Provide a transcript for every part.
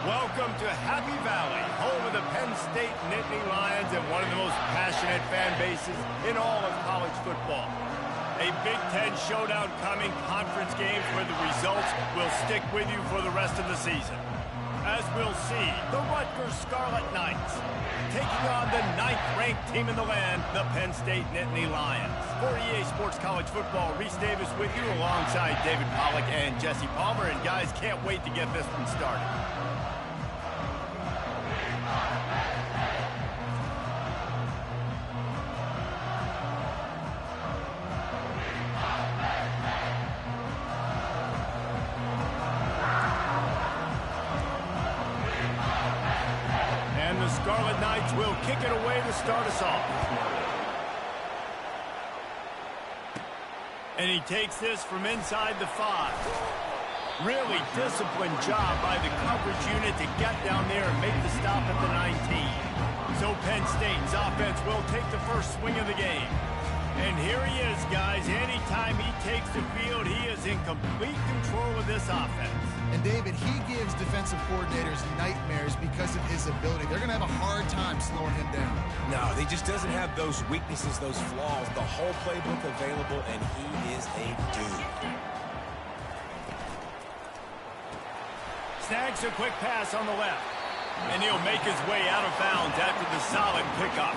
Welcome to Happy Valley, home of the Penn State Nittany Lions and one of the most passionate fan bases in all of college football. A Big Ten showdown coming, conference games where the results will stick with you for the rest of the season. As we'll see, the Rutgers Scarlet Knights taking on the 9th-ranked team in the land, the Penn State Nittany Lions. For EA Sports College Football, Reese Davis with you alongside David Pollack and Jesse Palmer. And guys, can't wait to get this one started. And the Scarlet Knights will kick it away to start us off. And he takes this from inside the 5. Really disciplined job by the coverage unit to get down there and make the stop at the 19. So Penn State's offense will take the first swing of the game. And here he is, guys. Anytime he takes the field, he is in complete control of this offense. And David, he gives defensive coordinators nightmares because of his ability. They're going to have a hard time slowing him down. No, he just doesn't have those weaknesses, those flaws. The whole playbook available, and he is a dude. Snags a quick pass on the left. And he'll make his way out of bounds after the solid pickup.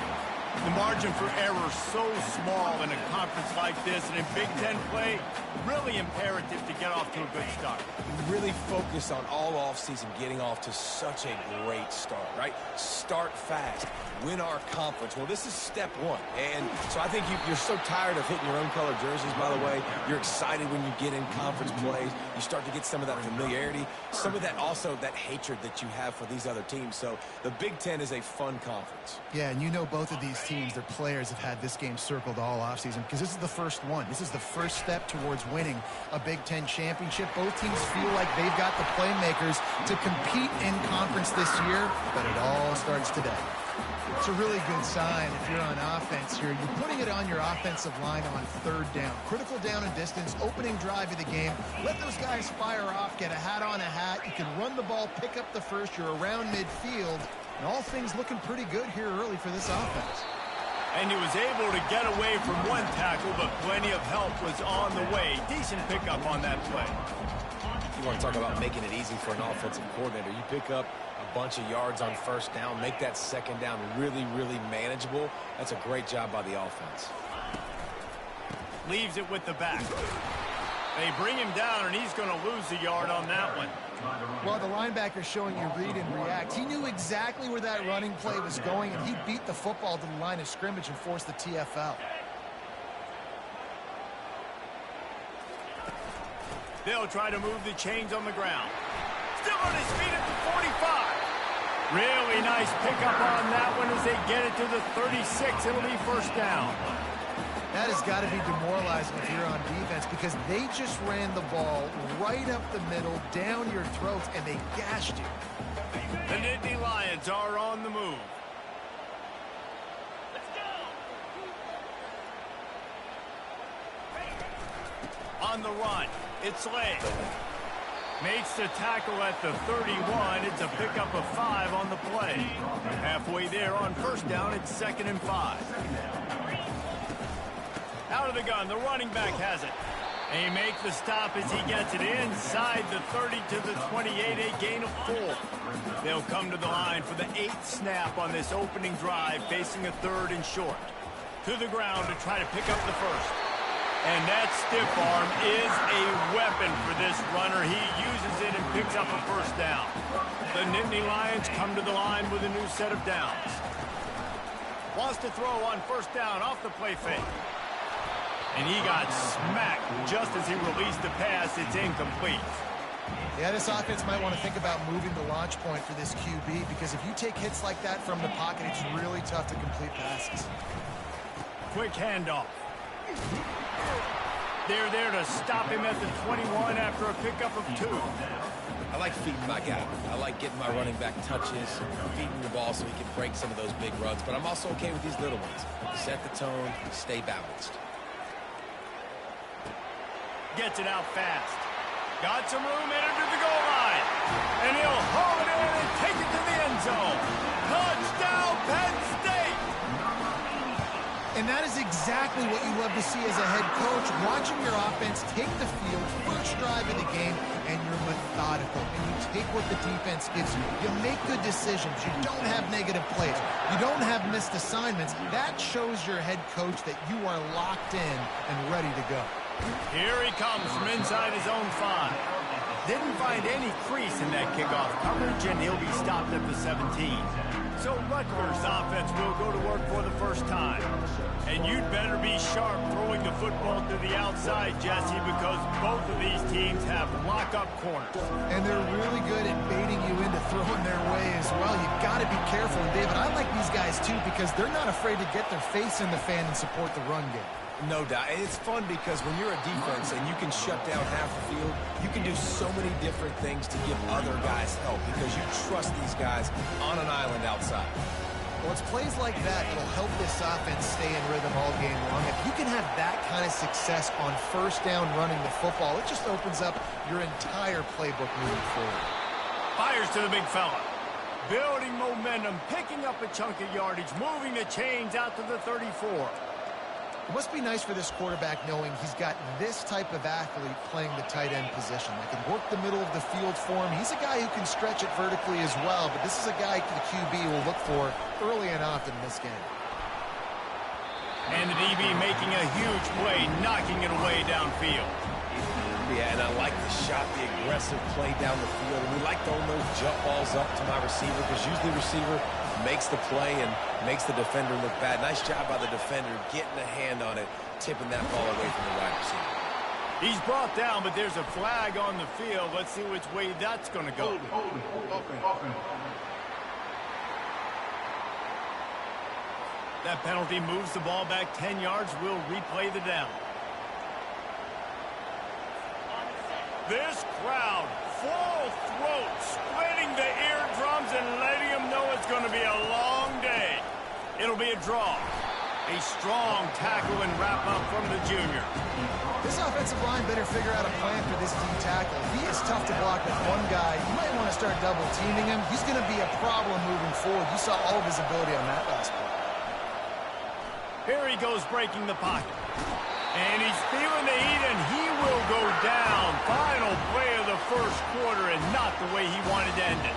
The margin for error so small in a conference like this, and in Big Ten play, really imperative to get off to a good start. Really focus on all offseason getting off to such a great start, right? Start fast. Win our conference. Well, this is step one. And so I think you're so tired of hitting your own color jerseys, by the way. You're excited when you get in conference plays. You start to get some of that familiarity, some of that also that hatred that you have for these other teams. So the Big Ten is a fun conference. Yeah, and you know both of these teams, their players have had this game circled all offseason because this is the first one. This is the first step towards winning a Big Ten championship. Both teams feel like they've got the playmakers to compete in conference this year, but it all starts today. It's a really good sign if you're on offense here. You're putting it on your offensive line on 3rd down. Critical down and distance, opening drive of the game. Let those guys fire off, get a hat on a hat. You can run the ball, pick up the first. You're around midfield. And all things looking pretty good here early for this offense. And he was able to get away from one tackle, but plenty of help was on the way. Decent pickup on that play. You want to talk about making it easy for an offensive coordinator. You pick up a bunch of yards on 1st down, make that 2nd down really, really manageable. That's a great job by the offense. Leaves it with the back. They bring him down, and he's going to lose a yard on that one. Well, the linebacker's showing you read and react. He knew exactly where that running play was going, and he beat the football to the line of scrimmage and forced the TFL. They'll try to move the chains on the ground. Still on his feet at the 45. Really nice pickup on that one as they get it to the 36. It'll be 1st down. That has got to be demoralizing if you're on defense because they just ran the ball right up the middle, down your throats, and they gashed you. The Nittany Lions are on the move. Let's go. On the run, it's Lay. Makes the tackle at the 31. It's a pickup of 5 on the play. Halfway there on 1st down, it's 2nd and 5. Out of the gun, the running back has it. And he makes the stop as he gets it inside the 30 to the 28, a gain of 4. They'll come to the line for the 8th snap on this opening drive, facing a 3rd and short. To the ground to try to pick up the 1st. And that stiff arm is a weapon for this runner. He uses it and picks up a 1st down. The Nittany Lions come to the line with a new set of downs. Wants to throw on 1st down off the play fake. And he got smacked just as he released the pass. It's incomplete. Yeah, this offense might want to think about moving the launch point for this QB because if you take hits like that from the pocket, it's really tough to complete passes. Quick handoff. They're there to stop him at the 21 after a pickup of 2. I like feeding my guy. I like getting my running back touches, feeding the ball so he can break some of those big runs. But I'm also okay with these little ones. Set the tone, stay balanced. Gets it out fast. Got some room, entered to the goal line. And he'll haul it in and zone. Touchdown, Penn State! And that is exactly what you love to see as a head coach, watching your offense take the field, first drive of the game, and you're methodical. And you take what the defense gives you. You make good decisions. You don't have negative plays. You don't have missed assignments. That shows your head coach that you are locked in and ready to go. Here he comes from inside his own 5. Didn't find any crease in that kickoff coverage, and he'll be stopped at the 17. So Rutgers offense will go to work for the first time. And you'd better be sharp throwing the football to the outside, Jesse, because both of these teams have lock-up corners. And they're really good at baiting you into throwing their way as well. You've got to be careful. And David, I like these guys too because they're not afraid to get their face in the fan and support the run game. No doubt. And it's fun because when you're a defense and you can shut down half the field, you can do so many different things to give other guys help because you trust these guys on an island outside. Well, it's plays like that that'll help this offense stay in rhythm all game long. If you can have that kind of success on first down running the football, it just opens up your entire playbook moving forward. Fires to the big fella. Building momentum, picking up a chunk of yardage, moving the chains out to the 34. It must be nice for this quarterback knowing he's got this type of athlete playing the tight end position. That can work the middle of the field for him. He's a guy who can stretch it vertically as well, but this is a guy the QB will look for early and often in this game. And the DB making a huge play, knocking it away downfield. Yeah, and I like the shot, the aggressive play down the field. And we like throwing those jump balls up to my receiver because usually the receiver makes the play and makes the defender look bad. Nice job by the defender getting a hand on it, tipping that ball away from the wide receiver. He's brought down, but there's a flag on the field. Let's see which way that's going to go. That penalty moves the ball back 10 yards. We'll replay the down. This crowd, full throat, splitting the eardrums and letting them know it's going to be a long day. It'll be a draw. A strong tackle and wrap-up from the junior. This offensive line better figure out a plan for this D tackle. He is tough to block with one guy. You might want to start double-teaming him. He's going to be a problem moving forward. You saw all of his ability on that last play. Here he goes breaking the pocket. And he's feeling the heat, and he will go down. Final play of the first quarter, and not the way he wanted to end it.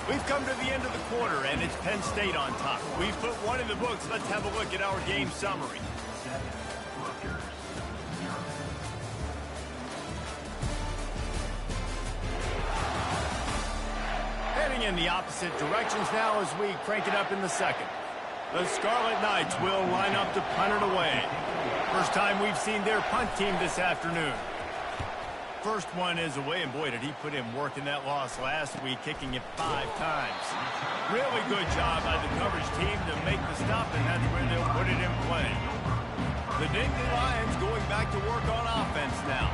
We've come to the end of the quarter, and it's Penn State on top. We've put one in the books. Let's have a look at our game summary. Heading in the opposite directions now as we crank it up in the second. The Scarlet Knights will line up to punt it away. First time we've seen their punt team this afternoon. First one is away, and boy, did he put in work in that loss last week, kicking it 5 times. Really good job by the coverage team to make the stop, and that's where they'll put it in play. The Nittany Lions going back to work on offense now.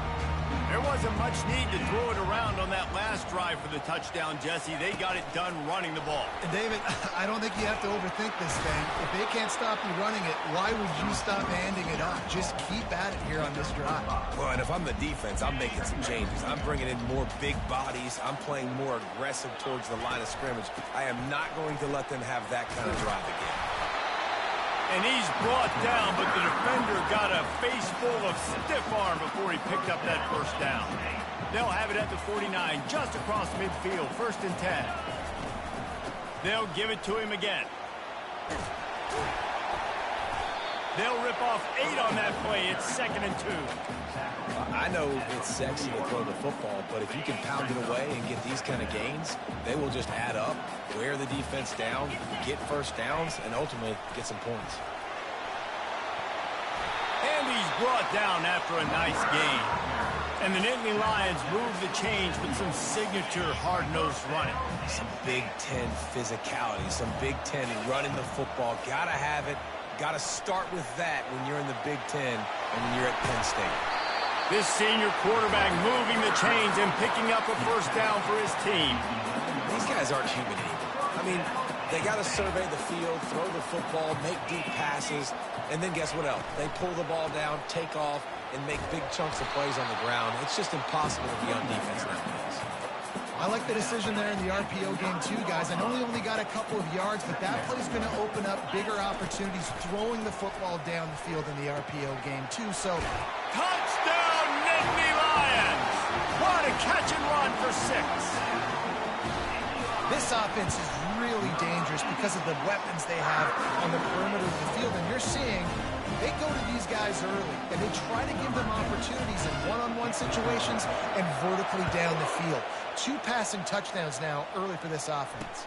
There wasn't much need to throw it around on that last drive for the touchdown, Jesse. They got it done running the ball. And David, I don't think you have to overthink this thing. If they can't stop you running it, why would you stop handing it off? Just keep at it here on this drive. Well, and if I'm the defense, I'm making some changes. I'm bringing in more big bodies. I'm playing more aggressive towards the line of scrimmage. I am not going to let them have that kind of drive again. And he's brought down, but the defender got a face full of stiff arm before he picked up that first down. They'll have it at the 49, just across midfield, 1st and 10. They'll give it to him again. They'll rip off 8 on that play. It's 2nd and 2. I know it's sexy to throw the football, but if you can pound it away and get these kind of gains, they will just add up, wear the defense down, get first downs, and ultimately get some points. And he's brought down after a nice gain. And the Nittany Lions move the change with some signature hard-nosed running. Some Big Ten physicality, some Big Ten running the football. Gotta have it. Gotta start with that when you're in the Big Ten and when you're at Penn State. This senior quarterback moving the chains and picking up a first down for his team. These guys aren't human either. I mean, they got to survey the field, throw the football, make deep passes, and then guess what else? They pull the ball down, take off, and make big chunks of plays on the ground. It's just impossible to be on defense nowadays. I like the decision there in the RPO game too, guys. I know he only got a couple of yards, but that play is going to open up bigger opportunities throwing the football down the field in the RPO game too. So, touchdown, Nittany Lions! What a catch and run for 6. This offense is really dangerous because of the weapons they have on the perimeter of the field, and you're seeing they go to these guys early, and they try to give them opportunities in one-on-one situations and vertically down the field. 2 passing touchdowns now early for this offense.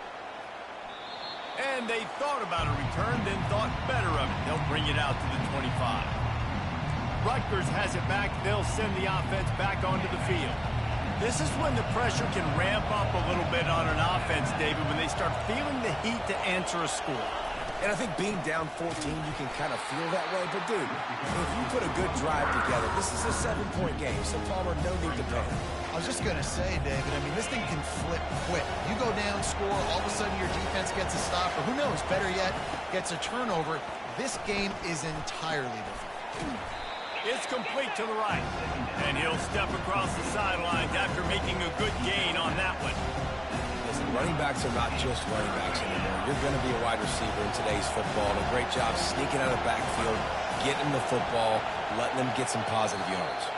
And they thought about a return, then thought better of it. They'll bring it out to the 25. Rutgers has it back. They'll send the offense back onto the field. This is when the pressure can ramp up a little bit on an offense, David, when they start feeling the heat to answer a score. And I think being down 14, you can kind of feel that way. But, dude, if you put a good drive together, this is a 7-point game. So, Palmer, no need to panic. I was just going to say, David, I mean, this thing can flip quick. You go down, score, all of a sudden your defense gets a stop, or who knows, better yet, gets a turnover. This game is entirely different. It's complete to the right. And he'll step across the sidelines after making a good gain on that one. Listen, running backs are not just running backs anymore. You're going to be a wide receiver in today's football. And a great job sneaking out of the backfield, getting the football, letting them get some positive yards.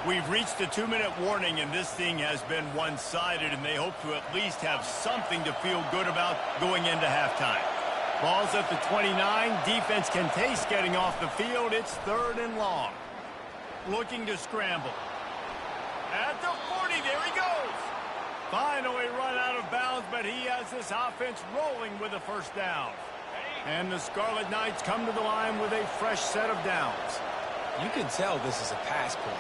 We've reached the 2-minute warning, and this thing has been one-sided, and they hope to at least have something to feel good about going into halftime. Ball's at the 29. Defense can taste getting off the field. It's 3rd and long. Looking to scramble. At the 40, there he goes. Finally run out of bounds, but he has this offense rolling with a first down. And the Scarlet Knights come to the line with a fresh set of downs. You can tell this is a pass play.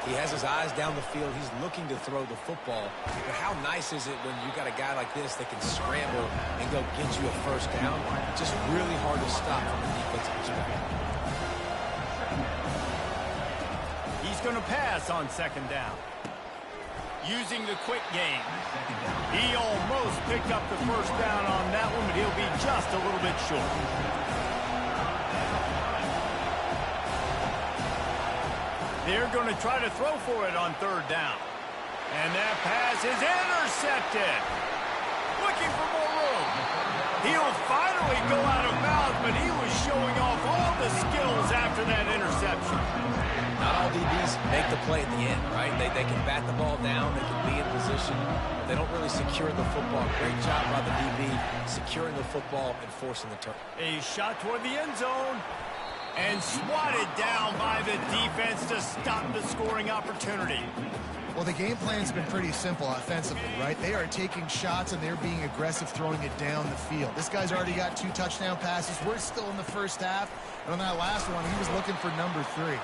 He has his eyes down the field. He's looking to throw the football. But how nice is it when you got a guy like this that can scramble and go get you a first down? Just really hard to stop from a defensive perspective. He's going to pass on 2nd down. Using the quick game. He almost picked up the first down on that one, but he'll be just a little bit short. They're going to try to throw for it on 3rd down. And that pass is intercepted. Looking for more room. He'll finally go out of bounds, but he was showing off all the skills after that interception. Not all DBs make the play at the end, right? They can bat the ball down. They can be in position. But they don't really secure the football. Great job by the DB securing the football and forcing the turn. A shot toward the end zone. And swatted down by the defense to stop the scoring opportunity. Well, the game plan's been pretty simple offensively, right? They are taking shots and they're being aggressive throwing it down the field. This guy's already got 2 touchdown passes. We're still in the first half. And on that last one, he was looking for number 3.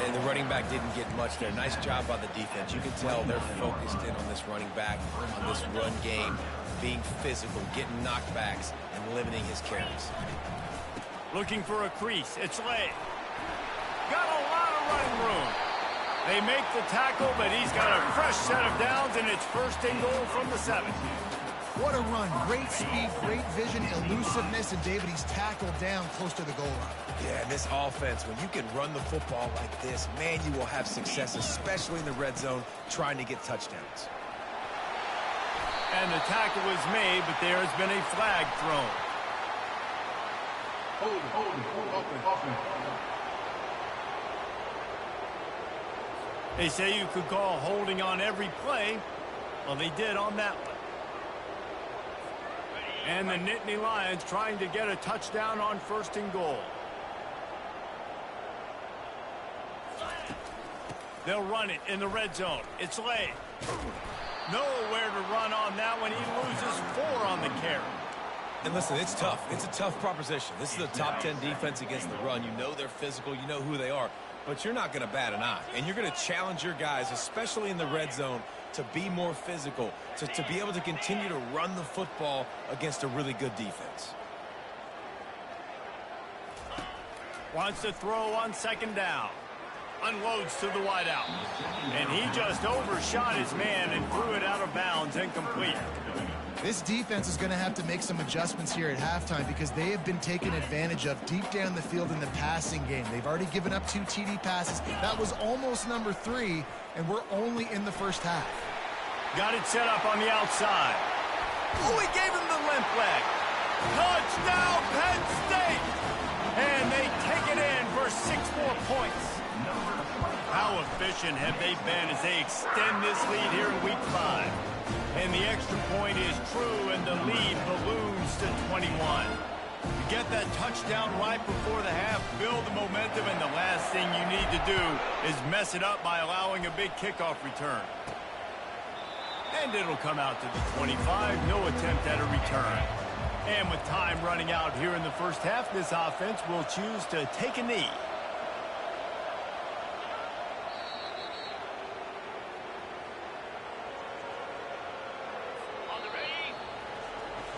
And the running back didn't get much there. Nice job by the defense. You can tell they're focused in on this running back, on this run game, being physical, getting knockbacks, and limiting his carries. Looking for a crease. It's late. Got a lot of running room. They make the tackle, but he's got a fresh set of downs, and it's 1st and goal from the 7. What a run. Great speed, great vision, elusiveness, and David, he's tackled down close to the goal line. Yeah, and this offense, when you can run the football like this, man, you will have success, especially in the red zone, trying to get touchdowns. And the tackle is made, but there has been a flag thrown. They say you could call holding on every play. Well, they did on that one. And the Nittany Lions trying to get a touchdown on 1st and goal. They'll run it in the red zone. It's late. Nowhere to run on that one. He loses 4 on the carry. And listen, it's tough. It's a tough proposition. This is a top 10 defense against the run. You know they're physical. You know who they are. But you're not going to bat an eye. And you're going to challenge your guys, especially in the red zone, to be more physical, to be able to continue to run the football against a really good defense. Wants to throw on 2nd down. Unloads to the wideout. And he just overshot his man and threw it out of bounds, incomplete. This defense is going to have to make some adjustments here at halftime because they have been taken advantage of deep down the field in the passing game. They've already given up 2 TD passes. That was almost number 3, and we're only in the first half. Got it set up on the outside. Oh, he gave him the limp leg. Touchdown, Penn State! And they take it in for 6 more points. How efficient have they been as they extend this lead here in Week 5? And the extra point is true, and the lead balloons to 21. You get that touchdown right before the half, build the momentum, and the last thing you need to do is mess it up by allowing a big kickoff return. And it'll come out to the 25, no attempt at a return. And with time running out here in the first half, this offense will choose to take a knee.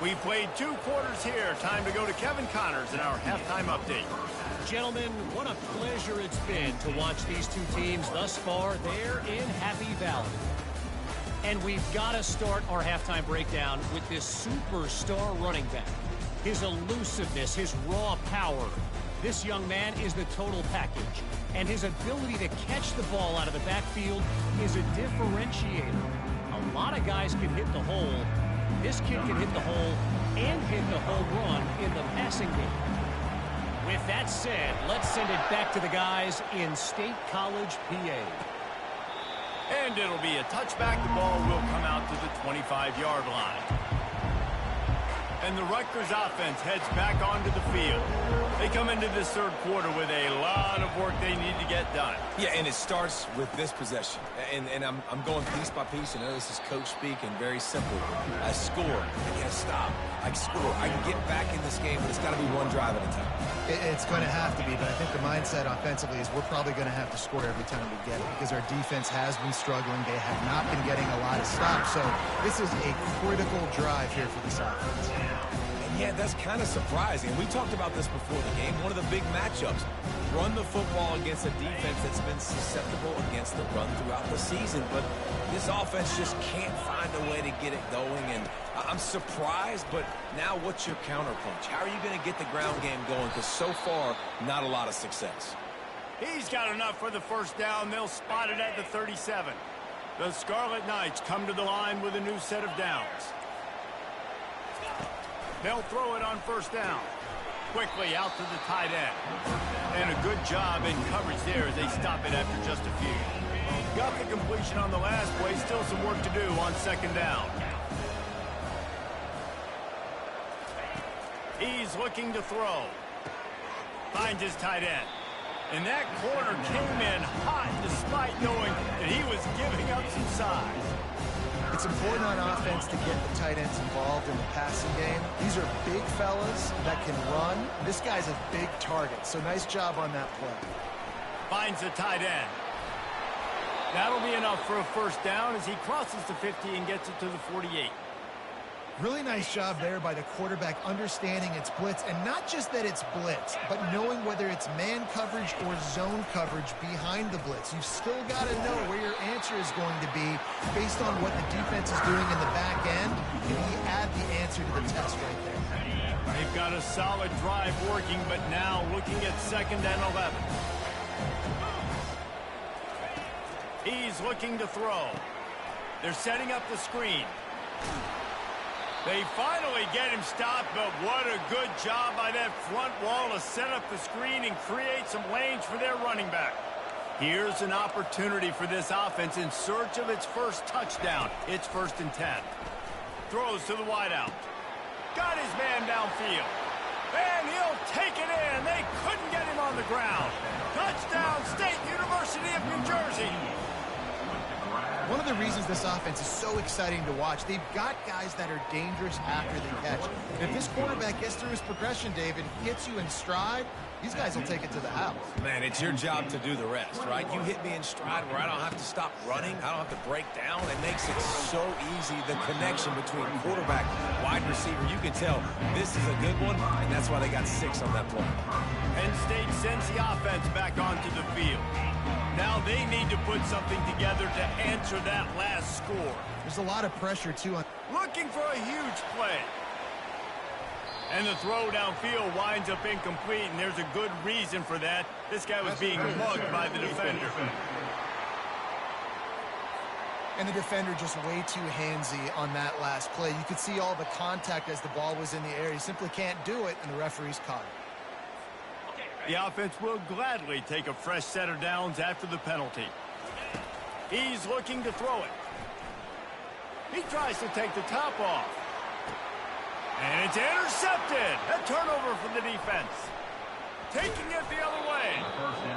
We played 2 quarters here. Time to go to Kevin Connors in our halftime update. Gentlemen, what a pleasure it's been to watch these 2 teams thus far there in Happy Valley. And we've got to start our halftime breakdown with this superstar running back. His elusiveness, his raw power. This young man is the total package. And his ability to catch the ball out of the backfield is a differentiator. A lot of guys can hit the hole. This kid can hit the hole and hit the home run in the passing game. With that said, let's send it back to the guys in State College, PA. And it'll be a touchback. The ball will come out to the 25-yard line. And the Rutgers offense heads back onto the field. They come into this third quarter with a lot of work they need to get done. Yeah, and it starts with this possession. And I'm going piece by piece. I know this is coach speak and very simple. I score. I get a stop. I score. I can get back in this game, but it's got to be one drive at a time. It's going to have to be, but I think the mindset offensively is we're probably going to have to score every time we get it because our defense has been struggling. They have not been getting a lot of stops. So this is a critical drive here for this offense. Yeah, that's kind of surprising. We talked about this before the game. One of the big matchups. Run the football against a defense that's been susceptible against the run throughout the season. But this offense just can't find a way to get it going. And I'm surprised, but now what's your counterpunch? How are you going to get the ground game going? Because so far, not a lot of success. He's got enough for the first down. They'll spot it at the 37. The Scarlet Knights come to the line with a new set of downs. They'll throw it on first down. Quickly out to the tight end. And a good job in coverage there as they stop it after just a few. Got the completion on the last play. Still some work to do on second down. He's looking to throw. Finds his tight end. And that corner came in hot despite knowing that he was giving up some size. It's important on offense to get the tight ends involved in the passing game. These are big fellas that can run. This guy's a big target, so nice job on that play. Finds the tight end. That'll be enough for a first down as he crosses the 50 and gets it to the 48. Really nice job there by the quarterback understanding it's blitz, and not just that it's blitz, but knowing whether it's man coverage or zone coverage behind the blitz. You've still got to know where your answer is going to be based on what the defense is doing in the back end, and you add the answer to the test right there. They've got a solid drive working, but now looking at 2nd and 11. He's looking to throw. They're setting up the screen. They finally get him stopped, but what a good job by that front wall to set up the screen and create some lanes for their running back. Here's an opportunity for this offense in search of its first touchdown. It's 1st and 10. Throws to the wideout. Got his man downfield. And he'll take it in. They couldn't get him on the ground. Touchdown, State University of New Jersey. One of the reasons this offense is so exciting to watch, they've got guys that are dangerous after they catch. And if this quarterback gets through his progression, David, hits you in stride, these guys will take it to the house. Man, it's your job to do the rest, right? You hit me in stride where I don't have to stop running. I don't have to break down. It makes it so easy, the connection between quarterback, wide receiver. You can tell this is a good one, and that's why they got 6 on that play. Penn State sends the offense back onto the field. Now they need to put something together to answer that last score. There's a lot of pressure, too. Looking for a huge play. And the throw downfield winds up incomplete, and there's a good reason for that. This guy was being mugged by the defender. And the defender just way too handsy on that last play. You could see all the contact as the ball was in the air. He simply can't do it, and the referee's caught it. The offense will gladly take a fresh set of downs after the penalty. He's looking to throw it. He tries to take the top off. And it's intercepted. A turnover for the defense. Taking it the other way.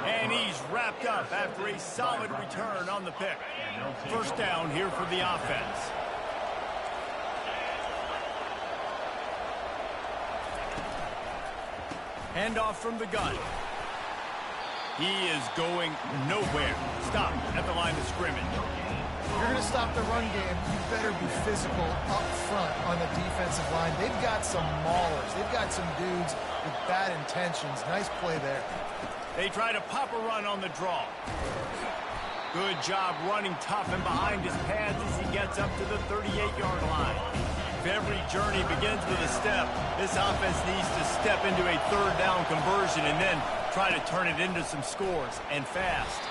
And he's wrapped up after a solid return on the pick. First down here for the offense. Handoff from the gun. He is going nowhere. Stop at the line of scrimmage. If you're going to stop the run game, you better be physical up front on the defensive line. They've got some maulers. They've got some dudes with bad intentions. Nice play there. They try to pop a run on the draw. Good job running tough and behind his pads as he gets up to the 38-yard line. If every journey begins with a step, this offense needs to step into a third down conversion and then try to turn it into some scores, and fast.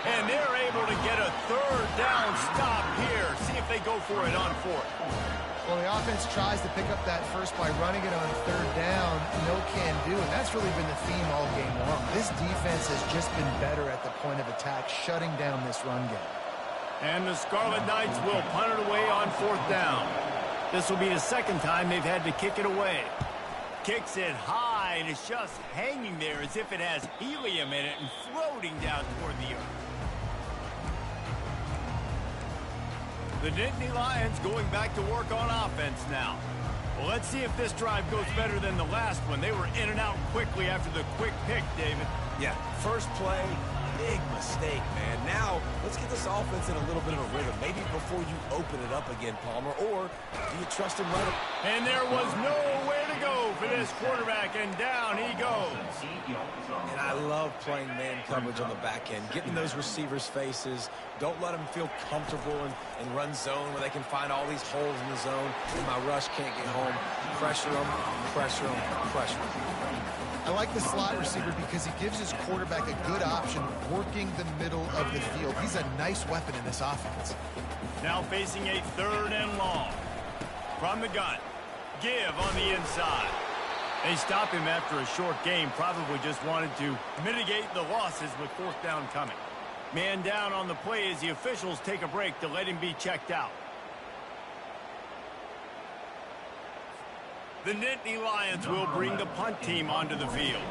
And they're able to get a third down stop here. See if they go for it on fourth. Well, the offense tries to pick up that first by running it on third down. No can do, and that's really been the theme all game long. This defense has just been better at the point of attack, shutting down this run game. And the Scarlet Knights will punt it away on fourth down. This will be the second time they've had to kick it away. Kicks it high, and it's just hanging there as if it has helium in it and floating down toward the earth. The Nittany Lions going back to work on offense now. Well, let's see if this drive goes better than the last one. They were in and out quickly after the quick pick, David. Yeah, first play, big mistake, man. Now, let's get this offense in a little bit of a rhythm. Maybe before you open it up again, Palmer, or do you trust him right? And there was nowhere to go for this quarterback, and down he goes. And I love playing man coverage on the back end, getting those receivers' faces. Don't let them feel comfortable and run zone where they can find all these holes in the zone. And my rush can't get home. Pressure them, pressure them, pressure them. I like the slot receiver because he gives his quarterback a good option working the middle of the field. He's a nice weapon in this offense. Now facing a third and long. From the gun. Give on the inside. They stop him after a short game. Probably just wanted to mitigate the losses with fourth down coming. Man down on the play as the officials take a break to let him be checked out. The Nittany Lions will bring the punt team onto the field.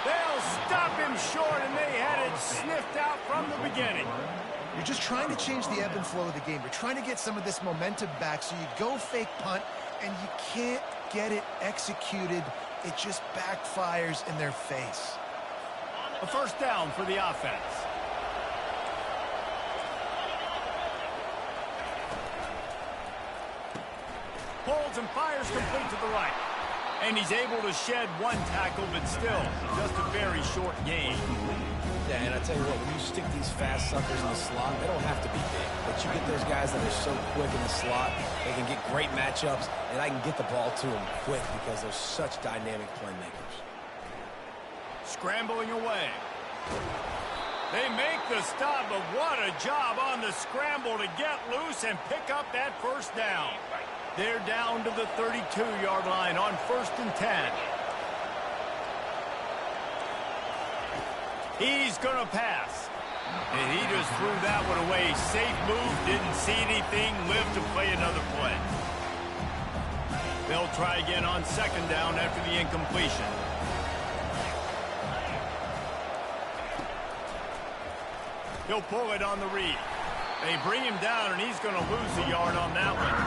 They'll stop him short, and they had it sniffed out from the beginning. You're just trying to change the ebb and flow of the game. You're trying to get some of this momentum back, so you go fake punt, and you can't get it executed. It just backfires in their face. A first down for the offense. Holds and fires complete to the right. And he's able to shed one tackle, but still just a very short gain. Yeah, and I tell you what, when you stick these fast suckers in the slot, they don't have to be big. But you get those guys that are so quick in the slot, they can get great matchups, and I can get the ball to them quick because they're such dynamic playmakers. Scrambling away. They make the stop, but what a job on the scramble to get loose and pick up that first down. They're down to the 32-yard line on 1st and 10. He's going to pass. And he just threw that one away. Safe move, didn't see anything, lived to play another play. They'll try again on 2nd down after the incompletion. He'll pull it on the read. They bring him down, and he's going to lose a yard on that one.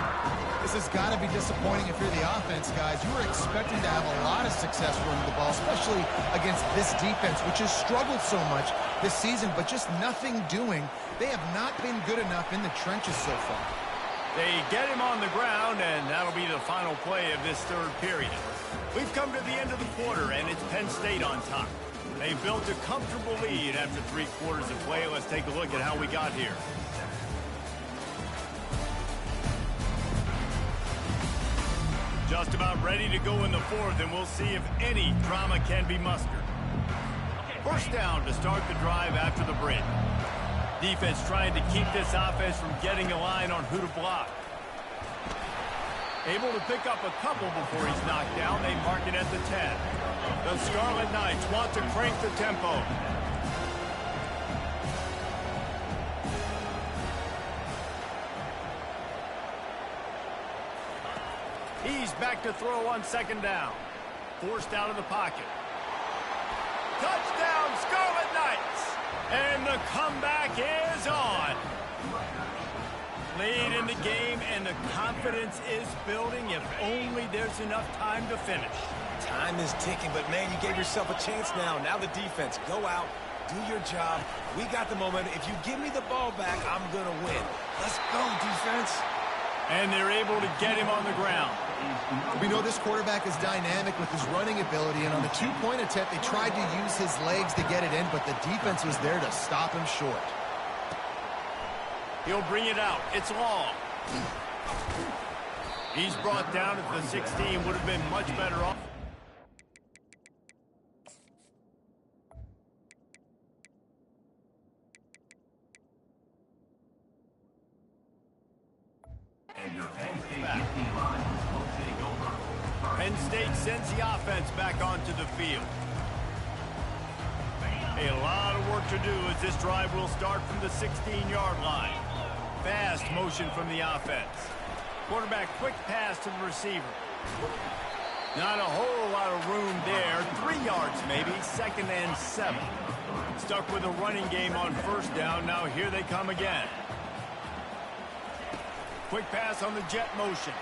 This has got to be disappointing if you're the offense, guys. You were expecting to have a lot of success running the ball, especially against this defense, which has struggled so much this season, but just nothing doing. They have not been good enough in the trenches so far. They get him on the ground, and that'll be the final play of this third period. We've come to the end of the quarter, and it's Penn State on top. They built a comfortable lead after 3 quarters of play. Let's take a look at how we got here. Just about ready to go in the 4th, and we'll see if any drama can be mustered. First down to start the drive after the break. Defense trying to keep this offense from getting a line on who to block. Able to pick up a couple before he's knocked down. They mark it at the 10. The Scarlet Knights want to crank the tempo. He's back to throw on second down. Forced out of the pocket. Touchdown, Scarlet Knights! And the comeback is on. Lead in the game, and the confidence is building. If only there's enough time to finish. Time is ticking, but, man, you gave yourself a chance now. Now the defense, go out, do your job. We got the moment. If you give me the ball back, I'm going to win. Let's go, defense. And they're able to get him on the ground. We know this quarterback is dynamic with his running ability, and on the two-point attempt, they tried to use his legs to get it in, but the defense was there to stop him short. He'll bring it out. It's long. He's brought down at the 16. Would have been much better off. Penn State sends the offense back onto the field. A lot of work to do as this drive will start from the 16-yard line. Fast motion from the offense. Quarterback quick pass to the receiver. Not a whole lot of room there. 3 yards maybe, 2nd and 7. Stuck with a running game on first down. Now here they come again. Quick pass on the jet motion.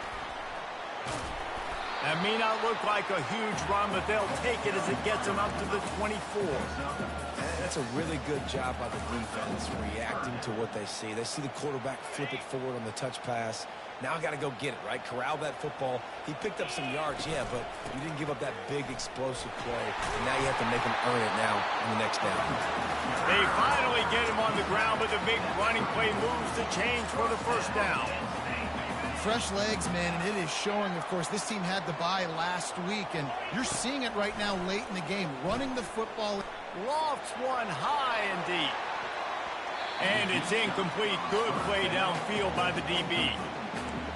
That may not look like a huge run, but they'll take it as it gets them up to the 24. That's a really good job by the defense, reacting to what they see. They see the quarterback flip it forward on the touch pass. Now I got to go get it, right? Corral that football. He picked up some yards, yeah, but you didn't give up that big explosive play. And now you have to make him earn it now on the next down. They finally get him on the ground, but the big running play moves the change for the first down. Fresh legs, man, and it is showing. Of course, this team had the bye last week, and you're seeing it right now late in the game. Running the football. Lofts one high and deep. And it's incomplete. Good play downfield by the DB.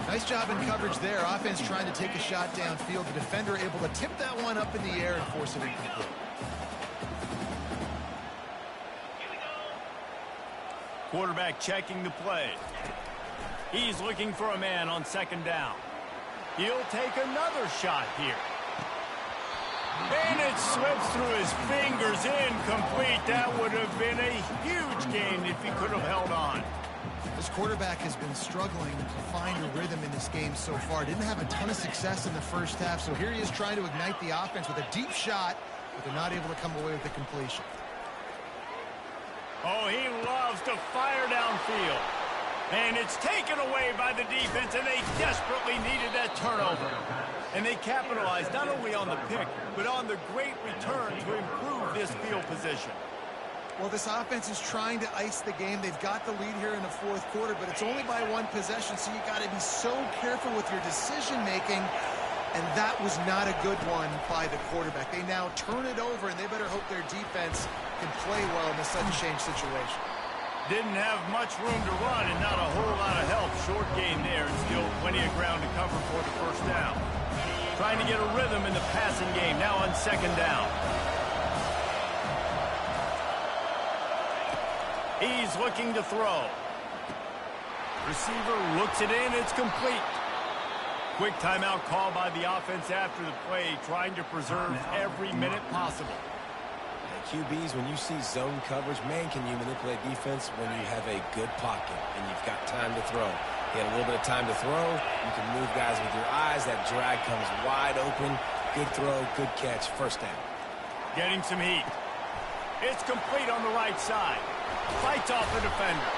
Nice job in coverage there. Offense trying to take a shot downfield. The defender able to tip that one up in the air and force it incomplete. Quarterback checking the play. He's looking for a man on second down. He'll take another shot here. And it slips through his fingers, incomplete. That would have been a huge gain if he could have held on. This quarterback has been struggling to find a rhythm in this game so far. Didn't have a ton of success in the first half, so here he is trying to ignite the offense with a deep shot, but they're not able to come away with the completion. Oh, he loves to fire downfield. And it's taken away by the defense, and they desperately needed that turnover. And they capitalized not only on the pick, but on the great return to improve this field position. Well, this offense is trying to ice the game. They've got the lead here in the fourth quarter, but it's only by one possession, so you got to be so careful with your decision-making. And that was not a good one by the quarterback. They now turn it over, and they better hope their defense can play well in this sudden change situation. Didn't have much room to run and not a whole lot of help. Short gain there and still plenty of ground to cover for the first down. Trying to get a rhythm in the passing game now on second down. He's looking to throw. Receiver looks it in. It's complete. Quick timeout call by the offense after the play, trying to preserve every minute possible. QBs, when you see zone coverage, man, can you manipulate defense when you have a good pocket and you've got time to throw. You had a little bit of time to throw. You can move guys with your eyes. That drag comes wide open. Good throw, good catch, first down. Getting some heat. It's complete on the right side. Fights off the defender.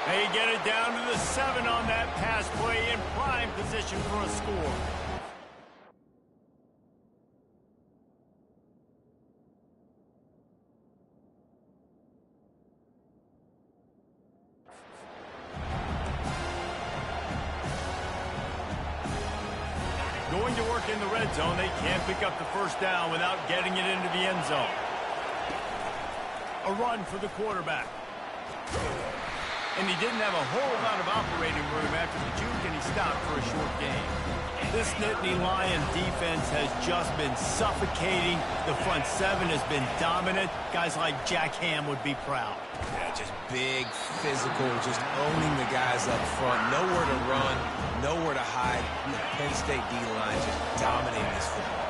They get it down to the 7 on that pass play in prime position for a score. Going to work in the red zone. They can't pick up the first down without getting it into the end zone. A run for the quarterback. And he didn't have a whole lot of operating room after the juke, and he stopped for a short gain. This Nittany Lion defense has just been suffocating. The front seven has been dominant. Guys like Jack Ham would be proud. Yeah, just big, physical, just owning the guys up front. Nowhere to run, nowhere to hide. The Penn State D-line just dominating this football.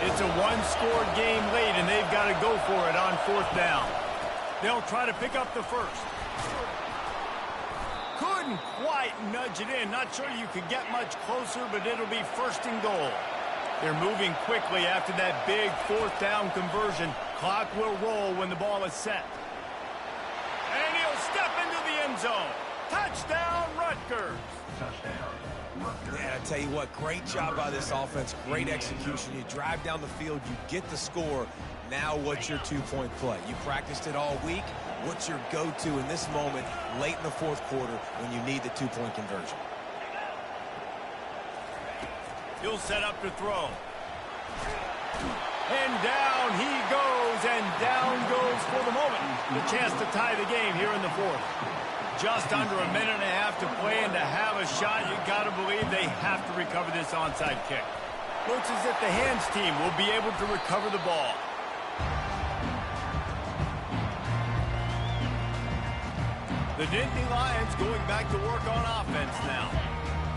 It's a one-scored game late, and they've got to go for it on 4th down. They'll try to pick up the first. Couldn't quite nudge it in. Not sure you could get much closer, but it'll be 1st and goal. They're moving quickly after that big 4th down conversion. Clock will roll when the ball is set. And he'll step into the end zone. Touchdown, Rutgers. Yeah, I tell you what, great job by this offense. Great execution. You drive down the field, you get the score. Now what's your two-point play? You practiced it all week. What's your go-to in this moment late in the 4th quarter when you need the two-point conversion? He'll set up to throw. And down he goes, and down goes for the moment. The chance to tie the game here in the 4th. Just under a minute and a half to play, and to have a shot, you got to believe they have to recover this onside kick. Looks as if the hands team will be able to recover the ball. The Nittany Lions going back to work on offense now.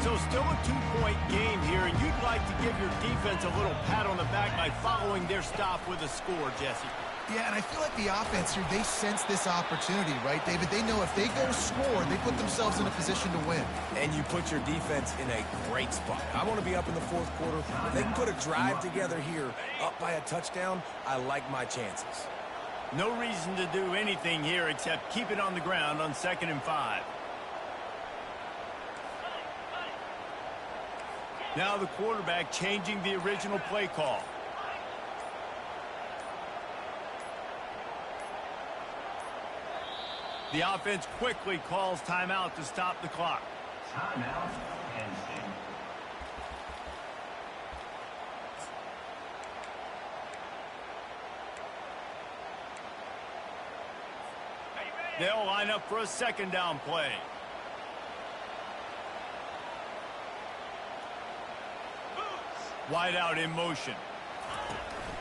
So still a 2-point game here, and you'd like to give your defense a little pat on the back by following their stop with a score, Jesse. Yeah, and I feel like the offense here, they sense this opportunity, right, David? They know if they go score, they put themselves in a position to win. And you put your defense in a great spot. I want to be up in the 4th quarter. If they can put a drive together here, up by a touchdown, I like my chances. No reason to do anything here except keep it on the ground on 2nd and 5. Now the quarterback changing the original play call. The offense quickly calls timeout to stop the clock. Timeout, Penn State. They'll line up for a 2nd down play. Wide out in motion.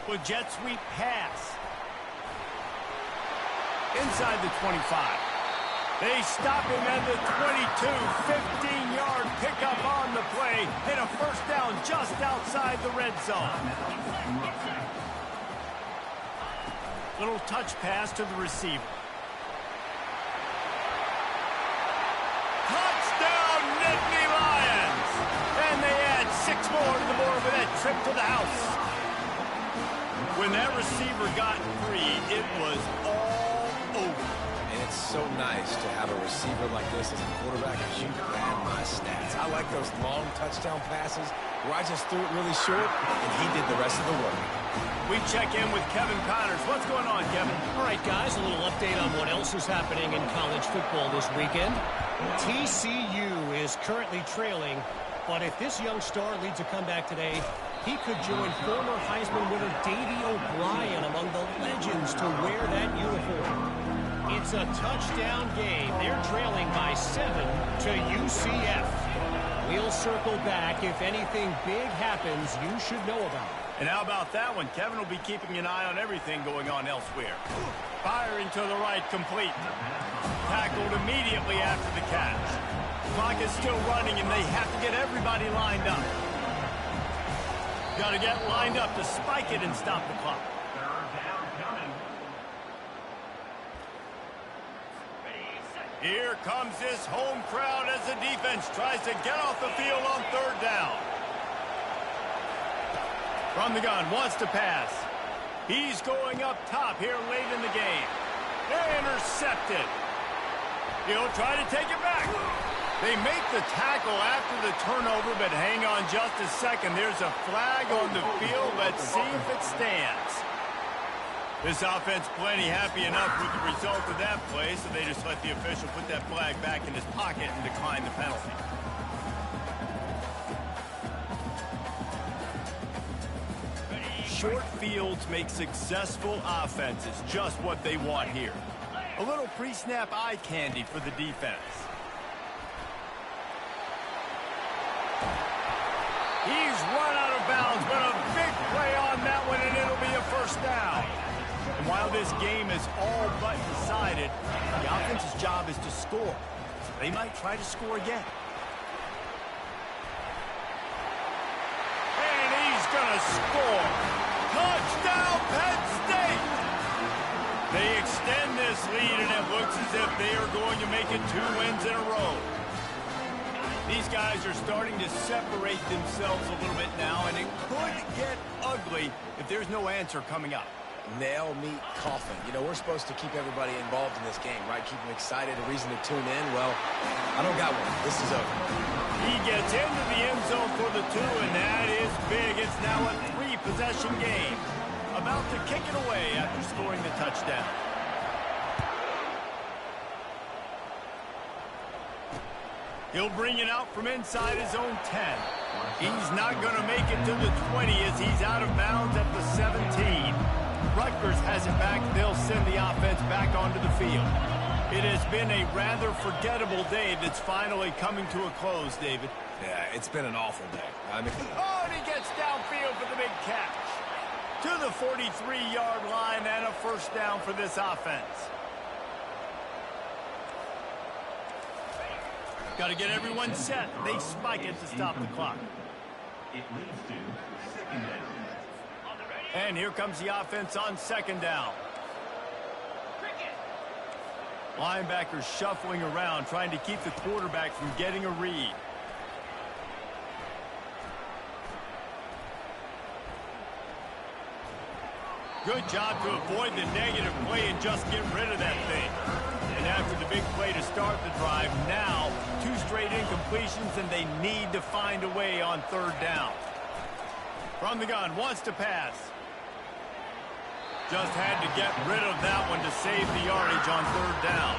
With jet sweep pass. Inside the 25. They stop him at the 22. 15-yard pickup on the play. And a 1st down just outside the red zone. Little touch pass to the receiver. Touchdown, Nittany Lions! And they add 6 more to the board with that trip to the house. When that receiver got free, it was all over. And it's so nice to have a receiver like this as a quarterback, as you grab my stats. I like those long touchdown passes where I just threw it really short, and he did the rest of the work. We check in with Kevin Connors. What's going on, Kevin? All right, guys, a little update on what else is happening in college football this weekend. TCU is currently trailing, but if this young star leads a comeback today, he could join former Heisman winner Davey O'Brien among the legends to wear that uniform. It's a touchdown game. They're trailing by 7 to UCF. We'll circle back. If anything big happens, you should know about it. And how about that one? Kevin will be keeping an eye on everything going on elsewhere. Firing to the right, complete. Tackled immediately after the catch. Clock is still running, and they have to get everybody lined up. Got to get lined up to spike it and stop the clock. 3rd down coming. Here comes this home crowd as the defense tries to get off the field on 3rd down. From the gun, wants to pass. He's going up top here late in the game. They're intercepted. He'll try to take it back. They make the tackle after the turnover, but hang on just a second. There's a flag on the field. Let's see if it stands. This offense plenty happy enough with the result of that play, so they just let the official put that flag back in his pocket and decline the penalty. Short fields make successful offenses just what they want here. A little pre-snap eye candy for the defense. He's run out of bounds, but a big play on that one, and it'll be a first down. And while this game is all but decided, the offense's job is to score. So they might try to score again. And he's going to score. Touchdown, Penn State! They extend this lead, and it looks as if they are going to make it 2 wins in a row. These guys are starting to separate themselves a little bit now, and it could get ugly if there's no answer coming up. Nail, meat, coffin. You know, we're supposed to keep everybody involved in this game, right? Keep them excited, a reason to tune in. Well, I don't got one. This is over. He gets into the end zone for the 2, and that is big. It's now a 3-possession game. About to kick it away after scoring the touchdown. He'll bring it out from inside his own 10. He's not going to make it to the 20 as he's out of bounds at the 17. Rutgers has it back. They'll send the offense back onto the field. It has been a rather forgettable day that's finally coming to a close, David. Yeah, it's been an awful day. I mean, and he gets downfield for the big catch. To the 43-yard line and a first down for this offense. Got to get everyone set. They spike it to stop the clock. It leads to second down. And here comes the offense on second down. Linebackers shuffling around, trying to keep the quarterback from getting a read. Good job to avoid the negative play and just get rid of that thing. And after the big play to start the drive, now 2 straight incompletions, and they need to find a way on third down. From the gun, wants to pass. Just had to get rid of that one to save the yardage on third down.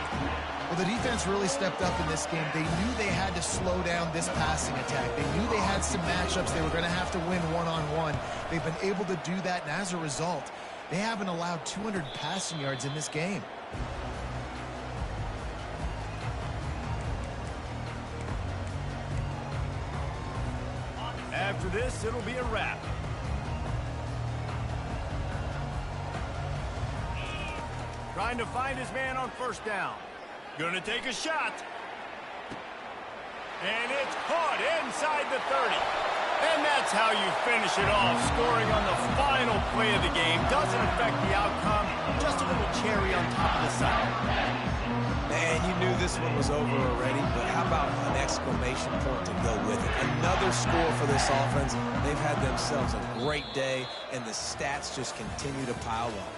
Well, the defense really stepped up in this game. They knew they had to slow down this passing attack. They knew they had some matchups they were going to have to win one-on-one. They've been able to do that, and as a result, they haven't allowed 200 passing yards in this game. After this, it'll be a wrap. Trying to find his man on first down. Going to take a shot. And it's caught inside the 30. And that's how you finish it off. Scoring on the final play of the game doesn't affect the outcome. Just a little cherry on top of the side. man, you knew this one was over already, but how about an exclamation point to go with it? Another score for this offense. They've had themselves a great day, and the stats just continue to pile up.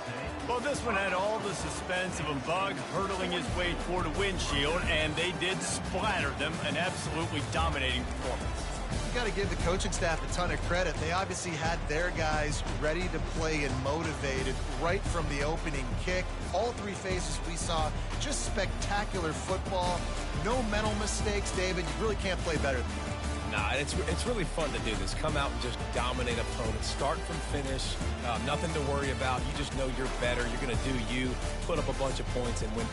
Well, this one had all the suspense of a bug hurtling his way toward a windshield, and they did splatter them. An absolutely dominating performance. You got to give the coaching staff a ton of credit. They obviously had their guys ready to play and motivated right from the opening kick. All three phases we saw, just spectacular football. No mental mistakes, David. You really can't play better than that. Nah, it's really fun to do this. Come out and just dominate opponents. Start from finish. Nothing to worry about. You just know you're better. You're going to do you, put up a bunch of points, and win.